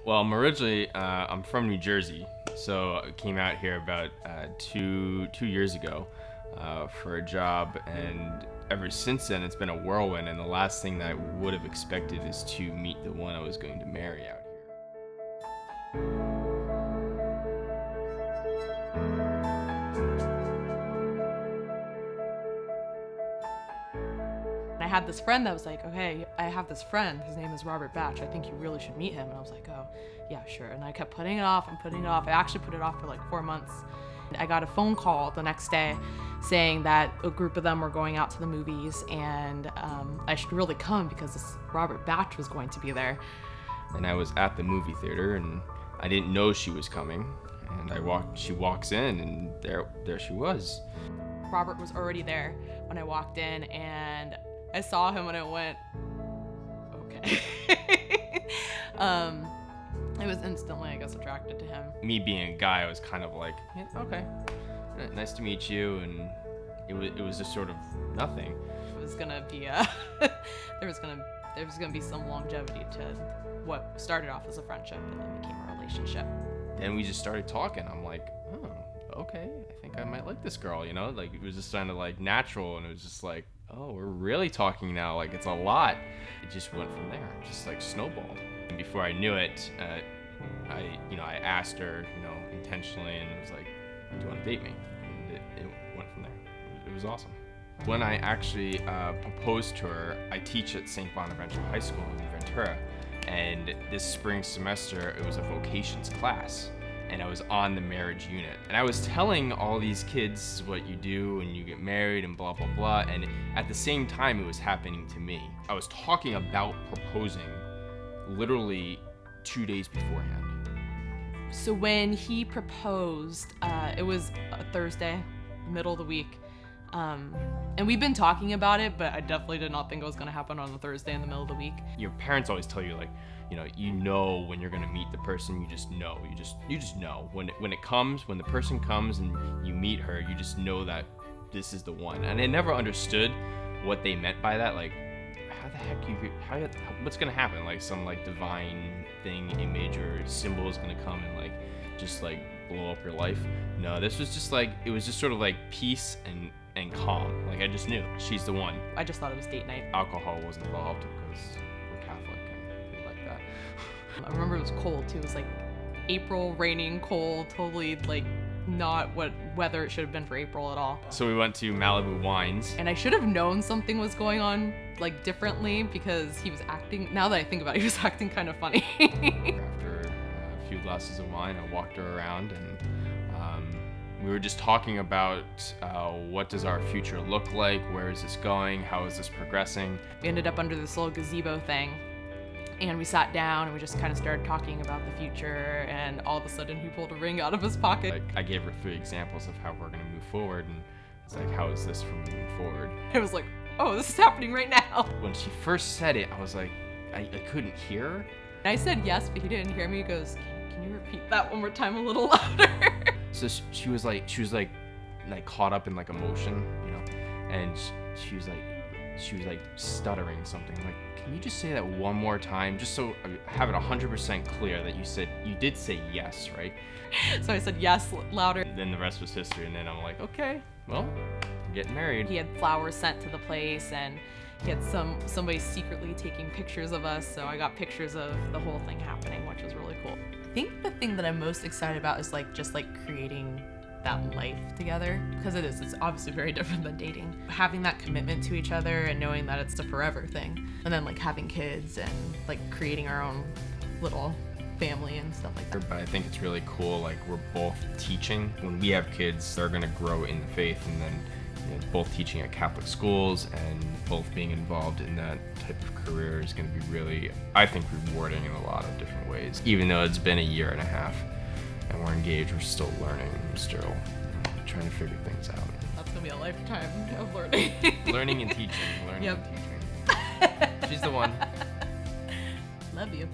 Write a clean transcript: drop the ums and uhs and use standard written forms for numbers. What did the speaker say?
Well, I'm from New Jersey, so I came out here about 2 years ago for a job, and ever since then it's been a whirlwind, and the last thing that I would have expected is to meet the one I was going to marry out here. I had this friend that was like, okay, I have this friend, his name is Robert Batch, I think you really should meet him. And I was like, oh, yeah, sure. And I kept putting it off and putting it off. I actually put it off for like 4 months. I got a phone call the next day saying that a group of them were going out to the movies, and I should really come because this Robert Batch was going to be there. And I was at the movie theater, and I didn't know she was coming. And she walks in, and there she was. Robert was already there when I walked in, and I saw him and I went, okay. I was instantly, I guess, attracted to him. Me being a guy, I was kind of like, yeah, okay, nice to meet you, and it was just sort of nothing. It was gonna be there was gonna be some longevity to what started off as a friendship and then became a relationship. Then we just started talking. I'm like, oh, okay, I think I might like this girl, you know? Like, it was just kind of like natural, and it was just like, oh, we're really talking now, like it's a lot. It just went from there, just like snowballed. And before I knew it, I asked her, intentionally, and it was like, do you want to date me? And it went from there. It was awesome. When I actually proposed to her, I teach at St. Bonaventure High School in Ventura, and this spring semester, it was a vocations class. And I was on the marriage unit. And I was telling all these kids what you do and you get married and blah, blah, blah. And at the same time, it was happening to me. I was talking about proposing literally 2 days beforehand. So when he proposed, it was a Thursday, middle of the week. And we've been talking about it, but I definitely did not think it was going to happen on a Thursday in the middle of the week. Your parents always tell you, like, you know when you're going to meet the person. You just know. You just know. When the person comes and you meet her, you just know that this is the one. And I never understood what they meant by that. Like, how the heck what's going to happen? Like, some, like, divine thing, image, or symbol is going to come and, like, just, like, blow up your life. No, this was just, like, it was just sort of, like, peace and calm. Like, I just knew she's the one. I just thought it was date night. Alcohol wasn't involved because we're Catholic and we like that. I remember it was cold too. It was like April, raining, cold, totally like not what weather it should have been for April at all. So we went to Malibu Wines. And I should have known something was going on like differently because he was acting, now that I think about it, he was acting kind of funny. After a few glasses of wine, I walked her around, and we were just talking about what does our future look like, where is this going, how is this progressing. We ended up under this little gazebo thing, and we sat down and we just kind of started talking about the future, and all of a sudden he pulled a ring out of his pocket. Like, I gave her 3 examples of how we're going to move forward, and it's like, how is this for moving forward? It was like, oh, this is happening right now. When she first said it, I was like, I couldn't hear her. I said yes, but he didn't hear me. He goes, can you repeat that one more time a little louder? So she was like caught up in like emotion, and she was like stuttering something. Like, can you just say that one more time, just so I have it 100% clear that you did say yes, right? So I said yes louder. Then the rest was history, and then I'm like, okay, well, I'm getting married. He had flowers sent to the place, and he had somebody secretly taking pictures of us, so I got pictures of the whole thing happening, which was really cool. I think the thing that I'm most excited about is just creating that life together, because it's obviously very different than dating. Having that commitment to each other and knowing that it's the forever thing, and then like having kids and like creating our own little family and stuff like that. But I think it's really cool, like, we're both teaching. When we have kids, they're gonna grow in the faith, and then both teaching at Catholic schools and both being involved in that type of career is going to be really, I think, rewarding in a lot of different ways. Even though it's been 1.5 years and we're engaged, we're still learning. We're still trying to figure things out. That's going to be a lifetime of learning. Learning and teaching. Yep. And teaching. She's the one. Love you.